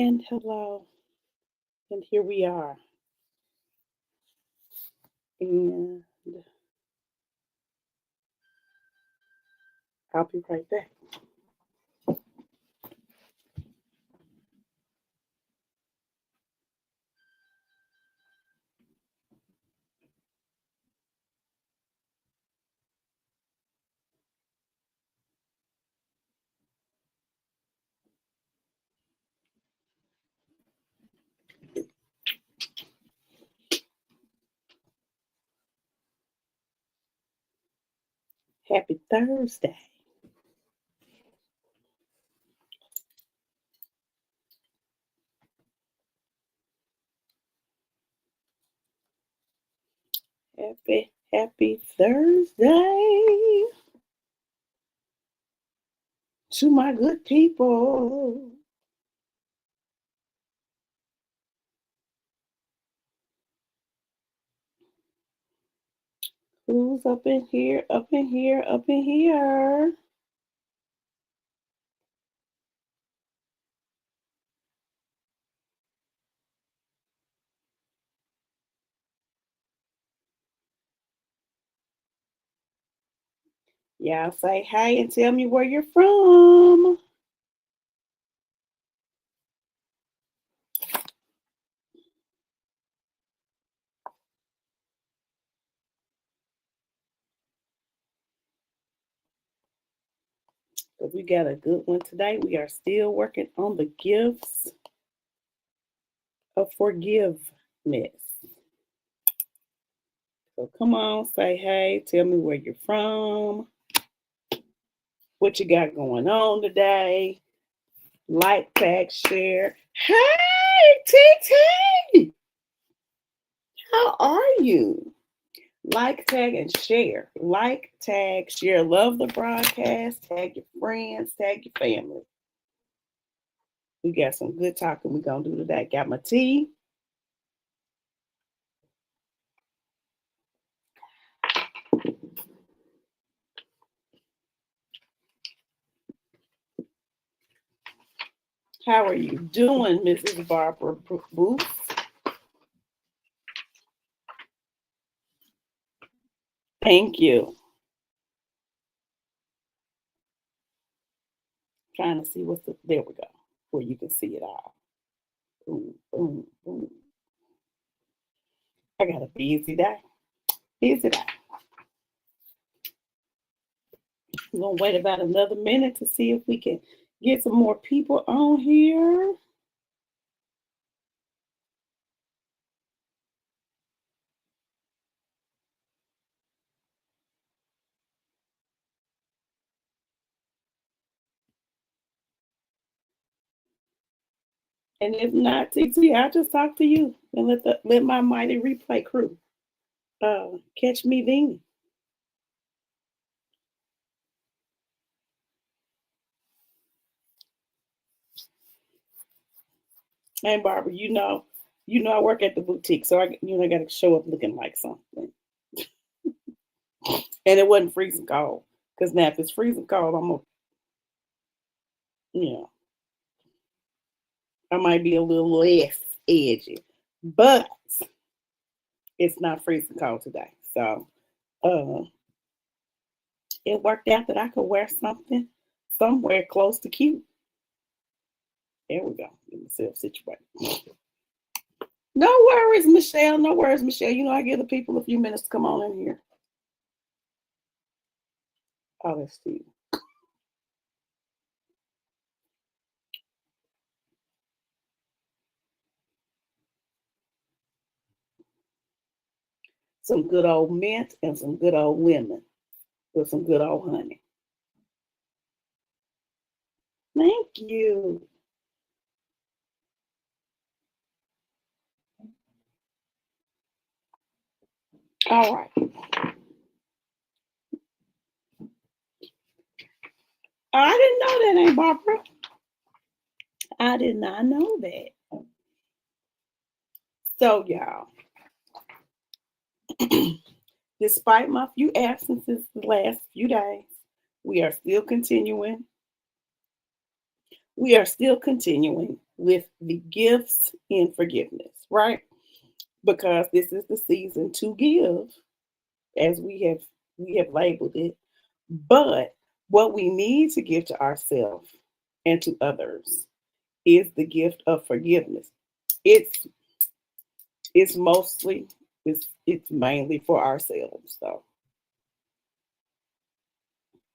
And hello, and here we are. And I'll be right back. Happy Thursday. Happy Thursday to my good people. Who's up in here? Up in here? Up in here? Y'all say hey and tell me where you're from. Because we got a good one today. We are still working on the gifts of forgiveness. So come on, say hey, tell me where you're from, what you got going on today. Like, tag, share. Hey, TT, how are you? Like, tag, and share. Like, tag, share. Love the broadcast. Tag your friends. Tag your family. We got some good talking we're going to do today. Got my tea. How are you doing, Mrs. Barbara Booth? Thank you. Trying to see there we go, where you can see it all. Boom, boom, boom. I got a busy day. Busy day. I'm going to wait about another minute to see if we can get some more people on here. And if not, TT, I'll just talk to you and let my mighty replay crew catch me then. And Barbara, I work at the boutique, so I got to show up looking like something. And it wasn't freezing cold, because now if it's freezing cold, I might be a little less edgy, but it's not freezing cold today. So it worked out that I could wear something somewhere close to cute. There we go. Get myself situated. No worries, Michelle. No worries, Michelle. I give the people a few minutes to come on in here. Oh, let's see. Some good old mint and some good old women with some good old honey. Thank you. All right. I didn't know that, Aunt Barbara. I did not know that. So, y'all, despite my few absences the last few days, we are still continuing. We are still continuing with the gifts in forgiveness, right? Because this is the season to give, as we have labeled it. But what we need to give to ourselves and to others is the gift of forgiveness. It's it's mostly it's mainly for ourselves, though,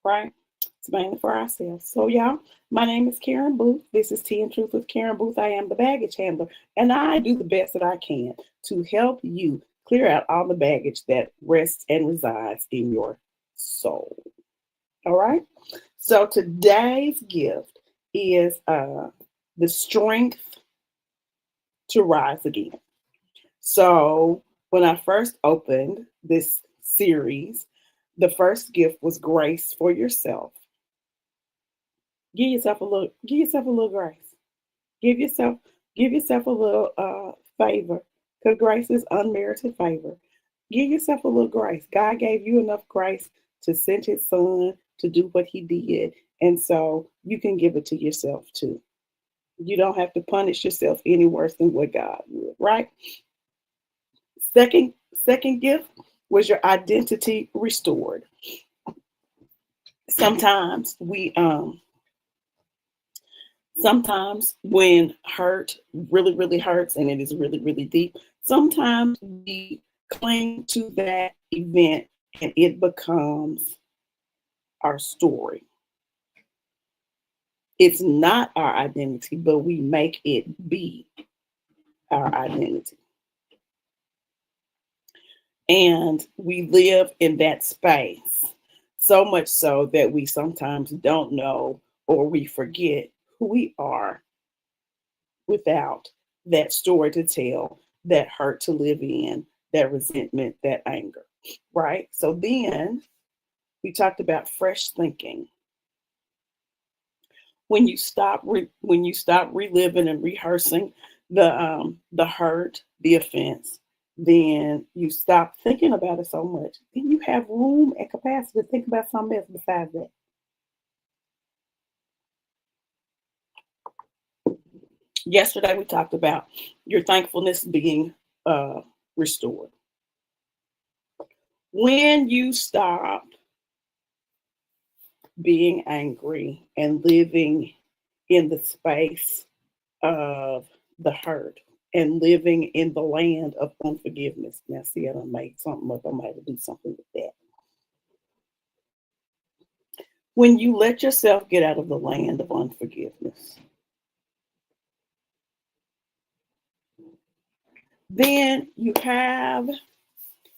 right? It's mainly for ourselves. So, y'all, my name is Karen Booth. This is Tea and Truth with Karen Booth. I am the baggage handler, and I do the best that I can to help you clear out all the baggage that rests and resides in your soul. All right. So today's gift is the strength to rise again. So when I first opened this series, the first gift was grace for yourself. Give yourself a little grace. Give yourself give yourself a little favor, because grace is unmerited favor. Give yourself a little grace. God gave you enough grace to send his son to do what he did. And so you can give it to yourself too. You don't have to punish yourself any worse than what God would, right? Second gift was your identity restored. Sometimes sometimes when hurt really, really hurts and it is really, really deep, sometimes we cling to that event and it becomes our story. It's not our identity, but we make it be our identity. And we live in that space so much so that we sometimes don't know or we forget who we are without that story to tell, that hurt to live in, that resentment, that anger, right? So then we talked about fresh thinking. When you stop reliving and rehearsing the hurt, the offense, then you stop thinking about it so much. Then you have room and capacity to think about something else besides that. Yesterday we talked about your thankfulness being restored. When you stop being angry and living in the space of the hurt and living in the land of unforgiveness. Now, see, I done made something up. I might have to do something with that. When you let yourself get out of the land of unforgiveness, then you have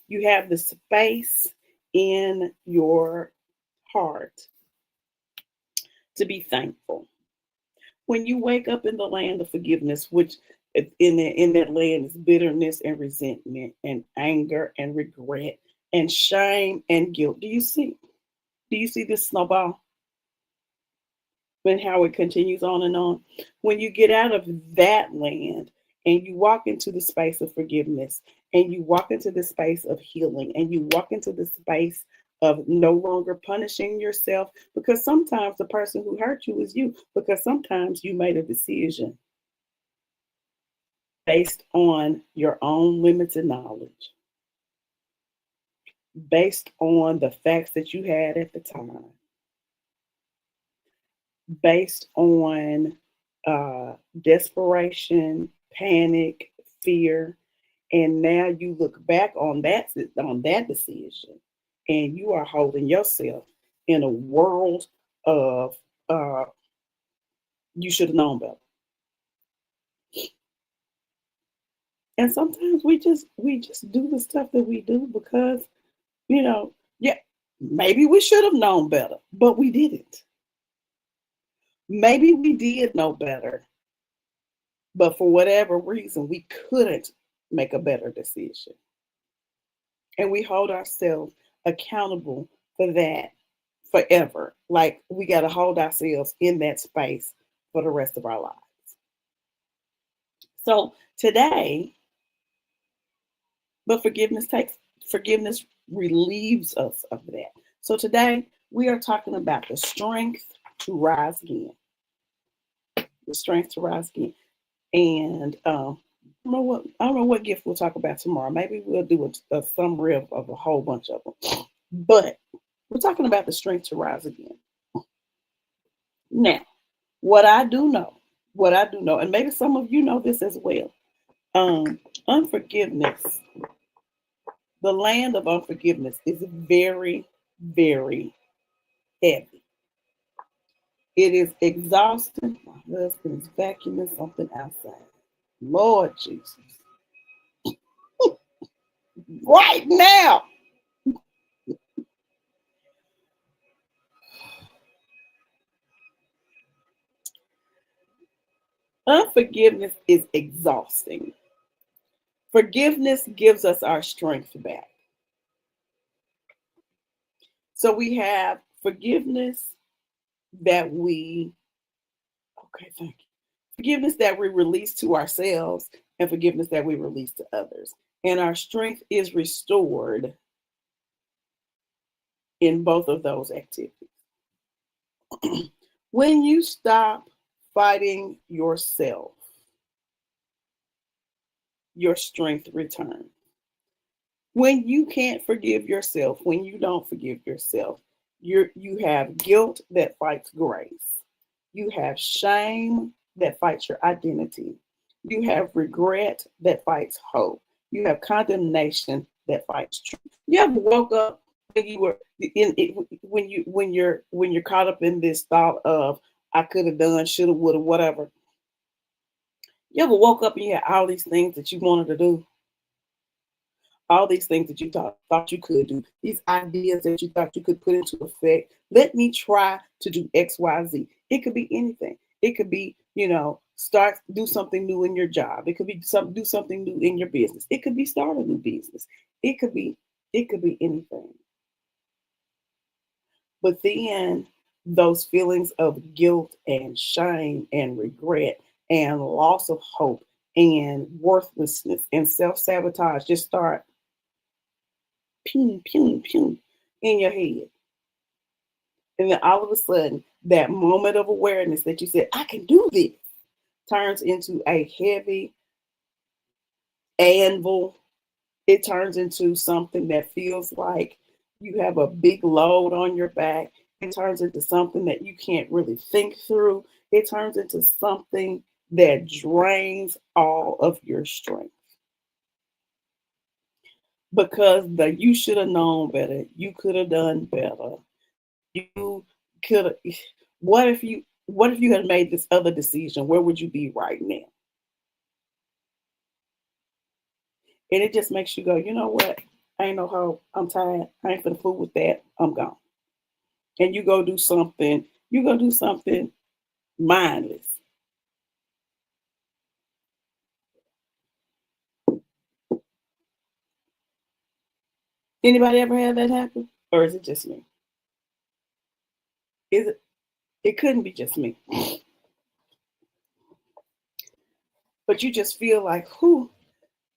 the space in your heart to be thankful. When you wake up in the land of forgiveness, which in that land is bitterness and resentment and anger and regret and shame and guilt. Do you see this snowball and how it continues on and on? When you get out of that land and you walk into the space of forgiveness and you walk into the space of healing and you walk into the space of no longer punishing yourself, because sometimes the person who hurt you is you, because sometimes you made a decision based on your own limited knowledge, based on the facts that you had at the time, based on desperation, panic, fear, and now you look back on that decision, and you are holding yourself in a world of uh, you should have known better. And sometimes we just do the stuff that we do because yeah, maybe we should have known better, but we didn't. Maybe we did know better, but for whatever reason, we couldn't make a better decision. And we hold ourselves accountable for that forever. Like we got to hold ourselves in that space for the rest of our lives. So today, but forgiveness relieves us of that. So today, we are talking about the strength to rise again. The strength to rise again. And I don't know what gift we'll talk about tomorrow. Maybe we'll do a summary of a whole bunch of them. But we're talking about the strength to rise again. Now, what I do know, and maybe some of you know this as well. Unforgiveness, the land of unforgiveness is very, very heavy. It is exhausting. My husband is vacuuming something outside. Lord Jesus. Right now. Unforgiveness is exhausting. Forgiveness gives us our strength back. So we have forgiveness that thank you. Forgiveness that we release to ourselves and forgiveness that we release to others. And our strength is restored in both of those activities. When you stop fighting yourself, your strength returns. When you can't forgive yourself, when you don't forgive yourself, you have guilt that fights grace. You have shame that fights your identity. You have regret that fights hope. You have condemnation that fights truth. You ever woke up when you were when you're caught up in this thought of I could have done, should have, would have, whatever. You ever woke up and you had all these things that you wanted to do? All these things that you thought you could do, these ideas that you thought you could put into effect. Let me try to do X, Y, Z. It could be anything. It could be, do something new in your job. It could be do something new in your business. It could be start a new business. It could be anything. But then those feelings of guilt and shame and regret and loss of hope and worthlessness and self-sabotage just start pew, pew, pew in your head. And then all of a sudden, that moment of awareness that you said, I can do this, turns into a heavy anvil. It turns into something that feels like you have a big load on your back. It turns into something that you can't really think through. It turns into something that drains all of your strength. Because you should have known better. You could have done better. You could have. What if you had made this other decision? Where would you be right now? And it just makes you go, you know what? I ain't no hoe. I'm tired. I ain't finna fool with that. I'm gone. And you go do something. You go do something mindless. Anybody ever had that happen? Or is it just me? Is it? It couldn't be just me. But you just feel like, whew,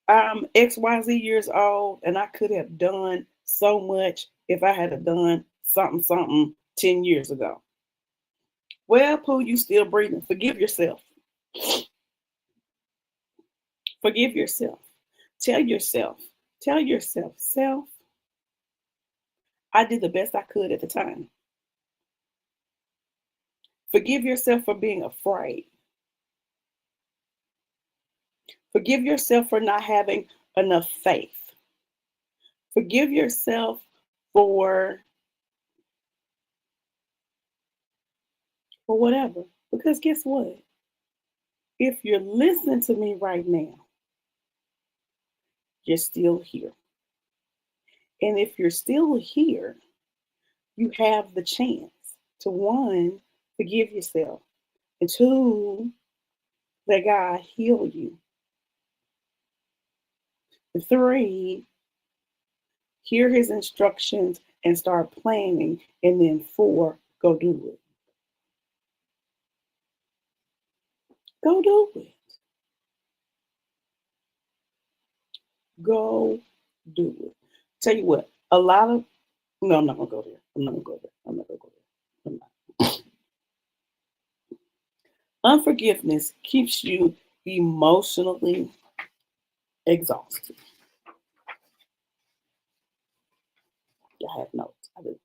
I'm XYZ years old and I could have done so much if I had done something 10 years ago. Well, Pooh, you still breathing. Forgive yourself. Forgive yourself. Tell yourself, self, I did the best I could at the time. Forgive yourself for being afraid. Forgive yourself for not having enough faith. Forgive yourself for whatever. Because guess what? If you're listening to me right now, you're still here. And if you're still here, you have the chance to, one, forgive yourself, and two, let God heal you. And three, hear his instructions and start planning. And then four, go do it. Go do it. Go do it. Tell you what, no, I'm not gonna go there. I'm not gonna go there. I'm not. Unforgiveness keeps you emotionally exhausted. I have notes. I do.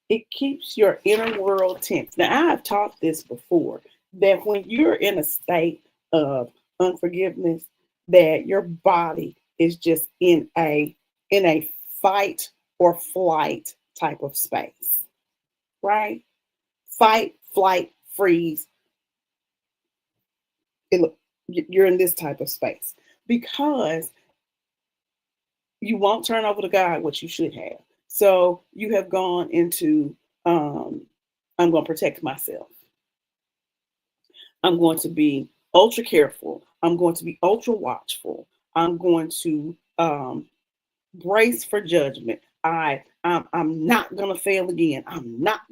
It keeps your inner world tense. Now, I've taught this before, that when you're in a state of unforgiveness, that your body is just in a fight or flight type of space, right? Fight, flight, freeze. You're in this type of space because you won't turn over to God what you should have. So you have gone into, I'm going to protect myself. I'm going to be ultra careful. I'm going to be ultra watchful. I'm going to brace for judgment. I'm not gonna fail again.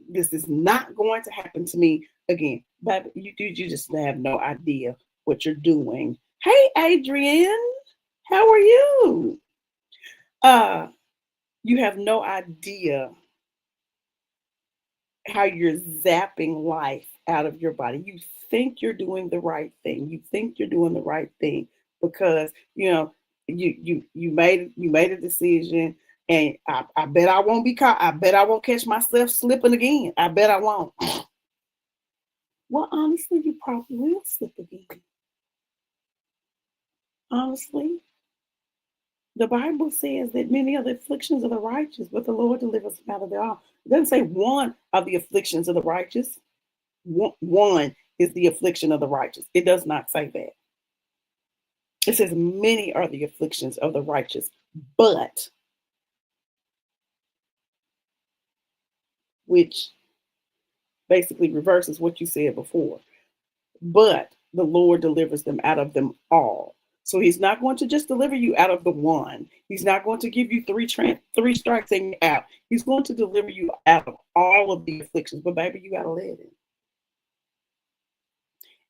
This is not going to happen to me again. But you just have no idea what you're doing. Hey Adrian, how are you? You have no idea how you're zapping life out of your body. You think you're doing the right thing. You think you're doing the right thing because you made a decision, and I bet I won't be caught. I bet I won't catch myself slipping again. I bet I won't. Well, honestly, you probably will slip again. Honestly, the Bible says that many are the afflictions of the righteous, but the Lord delivers them out of them all. It doesn't say one of the afflictions of the righteous. One is the affliction of the righteous. It does not say that. It says many are the afflictions of the righteous, but, which basically reverses what you said before. But the Lord delivers them out of them all. So he's not going to just deliver you out of the one. He's not going to give you three strikes and you're out. He's going to deliver you out of all of the afflictions. But baby, you got to let him.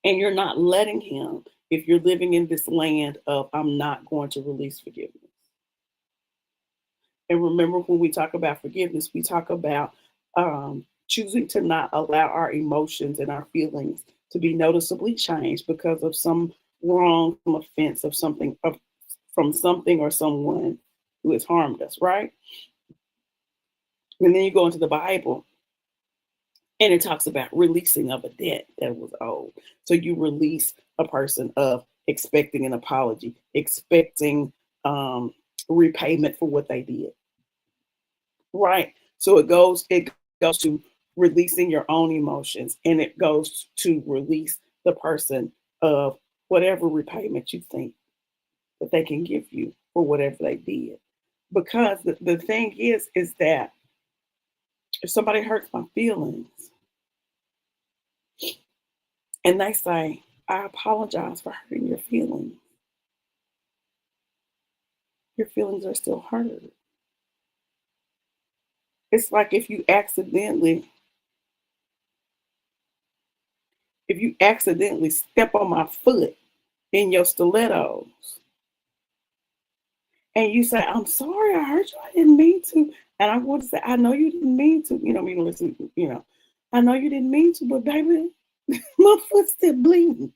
And you're not letting him if you're living in this land of, I'm not going to release forgiveness. And remember, when we talk about forgiveness, we talk about choosing to not allow our emotions and our feelings to be noticeably changed because of some wrong, some offense of something, from something or someone who has harmed us, right? And then you go into the Bible and it talks about releasing of a debt that was owed. So you release a person of expecting an apology, expecting repayment for what they did. Right. So it goes to releasing your own emotions, and it goes to release the person of whatever repayment you think that they can give you for whatever they did. Because the thing is that if somebody hurts my feelings and they say, I apologize for hurting your feelings are still hurt. It's like if you accidentally step on my foot in your stilettos and you say, I'm sorry, I hurt you, I didn't mean to. And I'm going to say, I know you didn't mean to, I know you didn't mean to, but baby, my foot's still bleeding.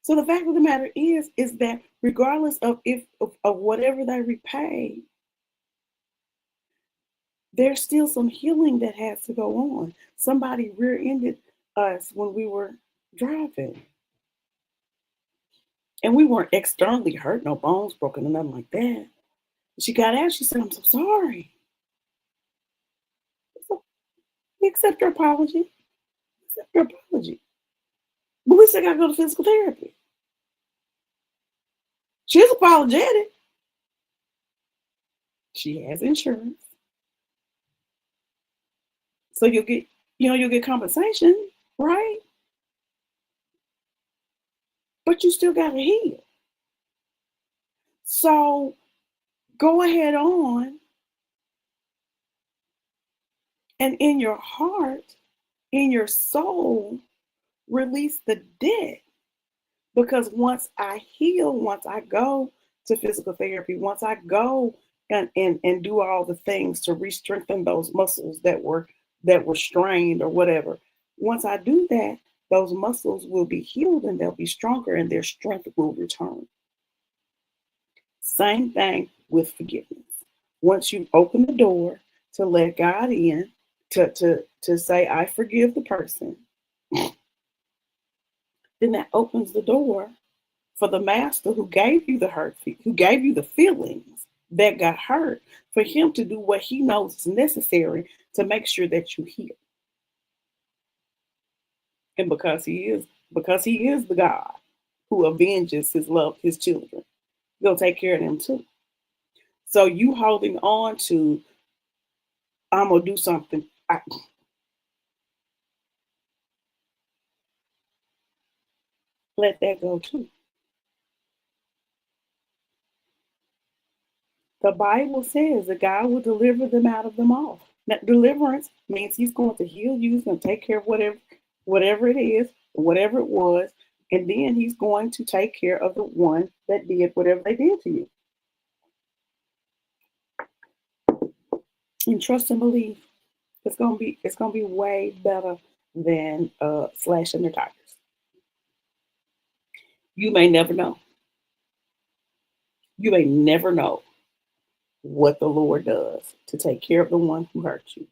So the fact of the matter is that regardless of whatever they repay, there's still some healing that has to go on. Somebody rear-ended us when we were driving. And we weren't externally hurt, no bones broken or nothing like that. She got out, she said, I'm so sorry. So, accept your apology. Accept your apology. But we still got to go to physical therapy. She's apologetic. She has insurance. So you'll get compensation, right? But you still got to heal. So go ahead on and in your heart, in your soul, release the debt. Because once I heal, once I go to physical therapy, once I go and do all the things to re-strengthen those muscles that were strained or whatever, once I do that, those muscles will be healed and they'll be stronger and their strength will return. Same thing with forgiveness. Once you open the door to let God in, to say, I forgive the person, then that opens the door for the master who gave you the hurt, who gave you the feelings that got hurt, for him to do what he knows is necessary to make sure that you heal. And because he is the God who avenges his children, he'll take care of them too. So you holding on to, I'm gonna do something. Let that go too. The Bible says that God will deliver them out of them all. That deliverance means he's going to heal you, he's going to take care of whatever it is, whatever it was, and then he's going to take care of the one that did whatever they did to you. And trust and believe. It's gonna be way better than slashing their tires. You may never know. You may never know what the Lord does to take care of the one who hurt you.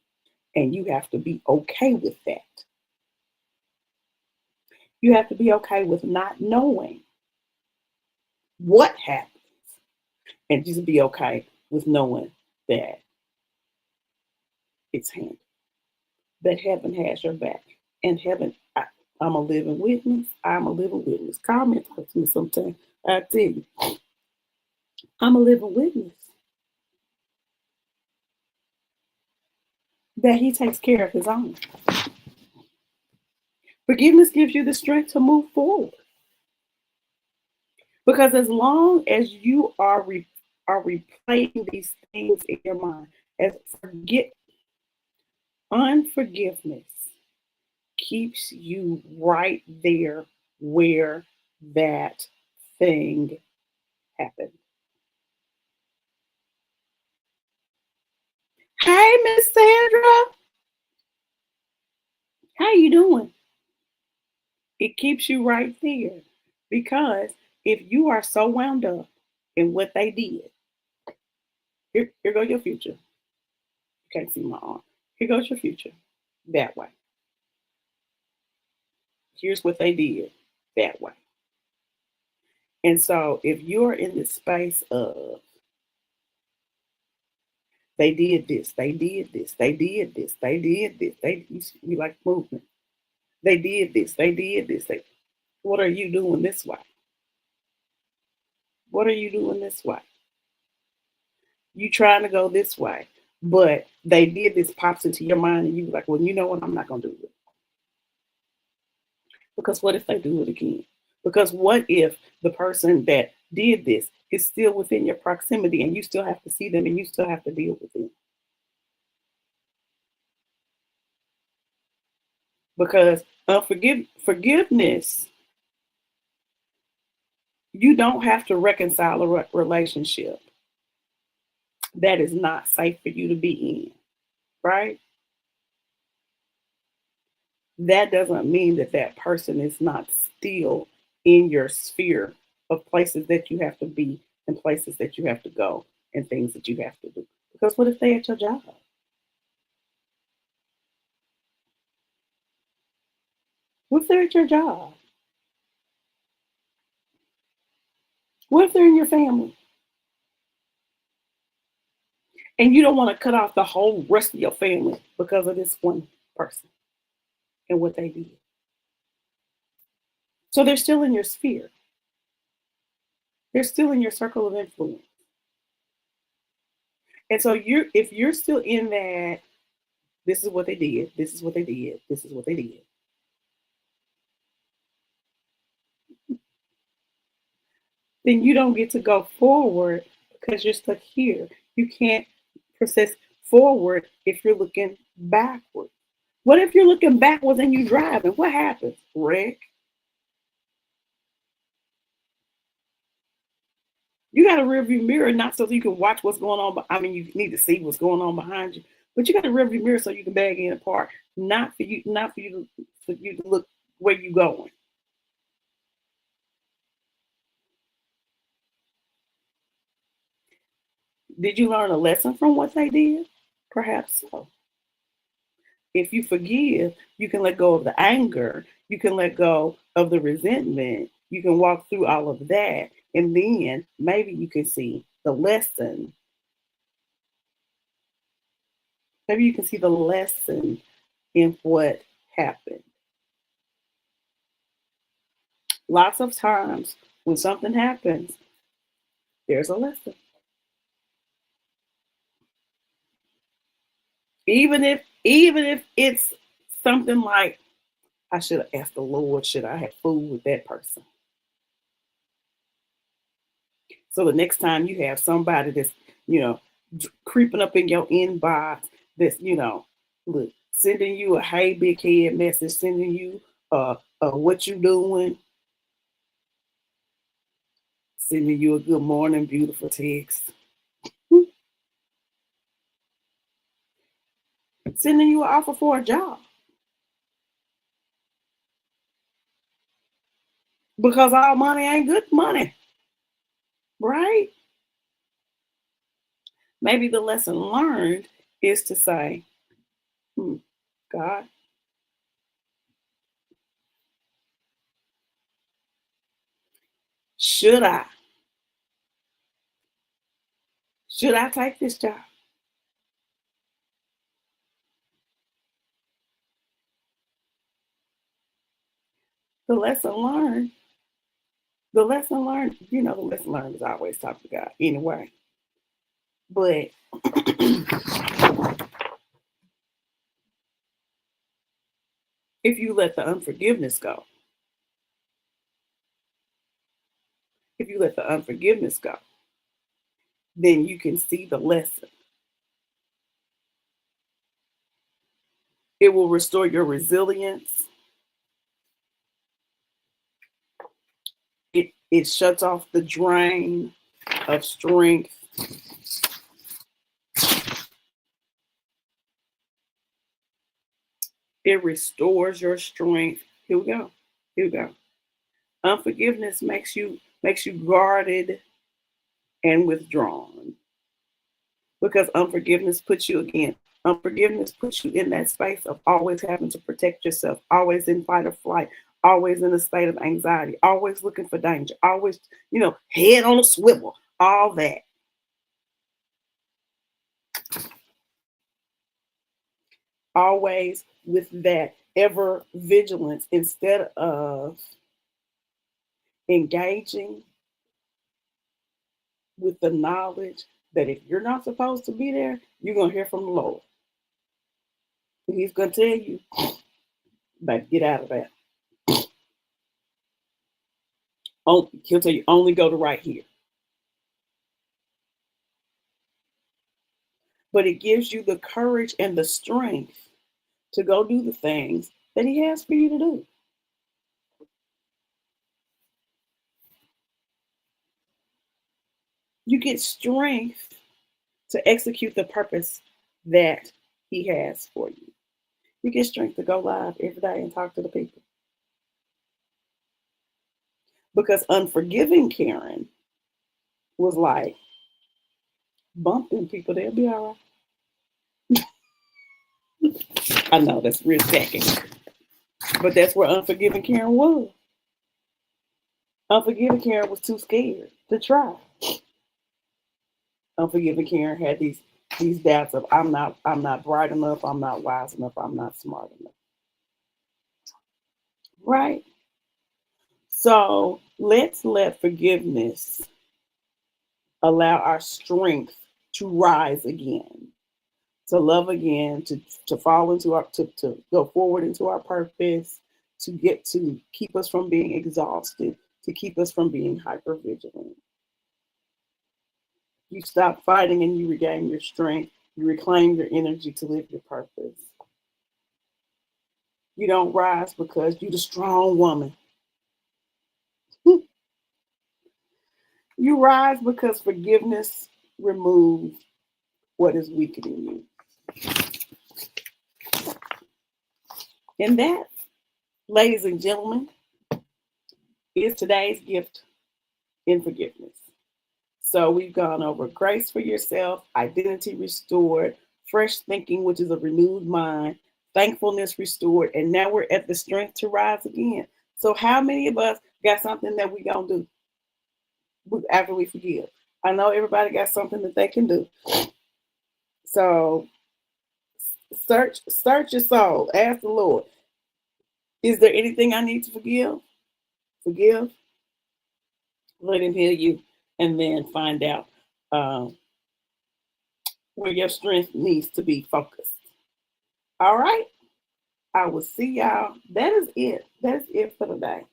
And you have to be okay with that. You have to be okay with not knowing what happens. And just be okay with knowing that it's handled. That heaven has your back. And heaven, I'm a living witness. I'm a living witness. Call me and talk to me sometime. I tell you, I'm a living witness that he takes care of his own. Forgiveness gives you the strength to move forward. Because as long as you are replaying these things in your mind, as unforgiveness keeps you right there where that thing happened. Hey, Miss Sandra. How you doing? It keeps you right there. Because if you are so wound up in what they did, here goes your future. You can't see my arm. Here goes your future. That way. Here's what they did. That way. And so if you're in the space of they did this, they did this, they did this, they did this, you like movement. They did this, they did this. What are you doing this way? What are you doing this way? You trying to go this way, but they did this, pops into your mind, and you like, well, you know what? I'm not gonna do it. Because what if they do it again? Because what if the person that did this is still within your proximity and you still have to see them and you still have to deal with them? Because forgiveness, you don't have to reconcile a relationship that is not safe for you to be in, right? That doesn't mean that person is not still in your sphere of places that you have to be and places that you have to go and things that you have to do. Because what if they at your job? What if they're at your job? What if they're in your family? And you don't want to cut off the whole rest of your family because of this one person and what they did. So they're still in your sphere. They're still in your circle of influence. And so if you're still in that, this is what they did, this is what they did, this is what they did. Then you don't get to go forward because you're stuck here. You can't process forward if you're looking backward. What if you're looking backwards and you driving? What happens? Wreck. You got a rearview mirror, not so you can watch what's going on. I mean, you need to see what's going on behind you, but you got a rearview mirror so you can bag in and park. Not for you to look where you going. Did you learn a lesson from what they did? Perhaps so. If you forgive, you can let go of the anger. You can let go of the resentment. You can walk through all of that. And then maybe you can see the lesson. Maybe you can see the lesson in what happened. Lots of times when something happens, there's a lesson. Even if it's something like, I should have asked the Lord, should I have food with that person? So the next time you have somebody that's, you know, creeping up in your inbox, that's, look, sending you a hey big head message, sending you what you doing, sending you a good morning, beautiful text, sending you an offer for a job. Because all money ain't good money, right? Maybe the lesson learned is to say, God, should I? Should I take this job? The lesson learned, the lesson learned is always talk to God anyway. But if you let the unforgiveness go, if you let the unforgiveness go, then you can see the lesson. It will restore your resilience. It shuts off the drain of strength. It restores your strength. Here we go. Here we go. Unforgiveness makes you guarded and withdrawn. Because unforgiveness puts you in that space of always having to protect yourself, always in fight or flight, always in a state of anxiety, always looking for danger, always, head on a swivel, all that. Always with that ever vigilance instead of engaging with the knowledge that if you're not supposed to be there, you're going to hear from the Lord. And He's going to tell you, but get out of that. He'll tell you, only go to right here. But it gives you the courage and the strength to go do the things that He has for you to do. You get strength to execute the purpose that He has for you. You get strength to go live every day and talk to the people. Because unforgiving Karen was like, bumping people, they'll be all right. I know that's real tacky, but that's where unforgiving Karen was. Unforgiving Karen was too scared to try. Unforgiving Karen had these doubts of I'm not bright enough, I'm not wise enough, I'm not smart enough. Right? So let's let forgiveness allow our strength to rise again, to love again, to fall into our to go forward into our purpose, to keep us from being exhausted, to keep us from being hyper vigilant. You stop fighting and you regain your strength. You reclaim your energy to live your purpose. You don't rise because you're the strong woman. You rise because forgiveness removes what is weakening you. And that Ladies and gentlemen, is today's gift in forgiveness. So we've gone over grace for yourself, identity restored, fresh thinking, which is a renewed mind, thankfulness restored, and now we're at the strength to rise again. So how many of us got something that we gonna do after we forgive? I know everybody got something that they can do. So search your soul. Ask the Lord, is there anything I need to forgive? Forgive. Let him heal you, and then find out um, where your strength needs to be focused. All right. I will see y'all. That is it. That is it for today.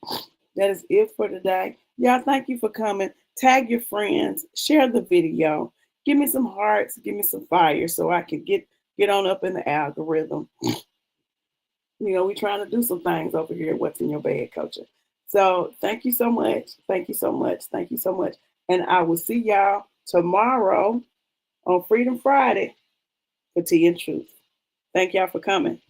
That is it for today. Y'all, thank you for coming. Tag your friends. Share the video. Give me some hearts. Give me some fire so I can get on up in the algorithm. You know, we're trying to do some things over here at What's in Your Bag Culture. So thank you so much. Thank you so much. Thank you so much. And I will see y'all tomorrow on Freedom Friday for Tea and Truth. Thank y'all for coming.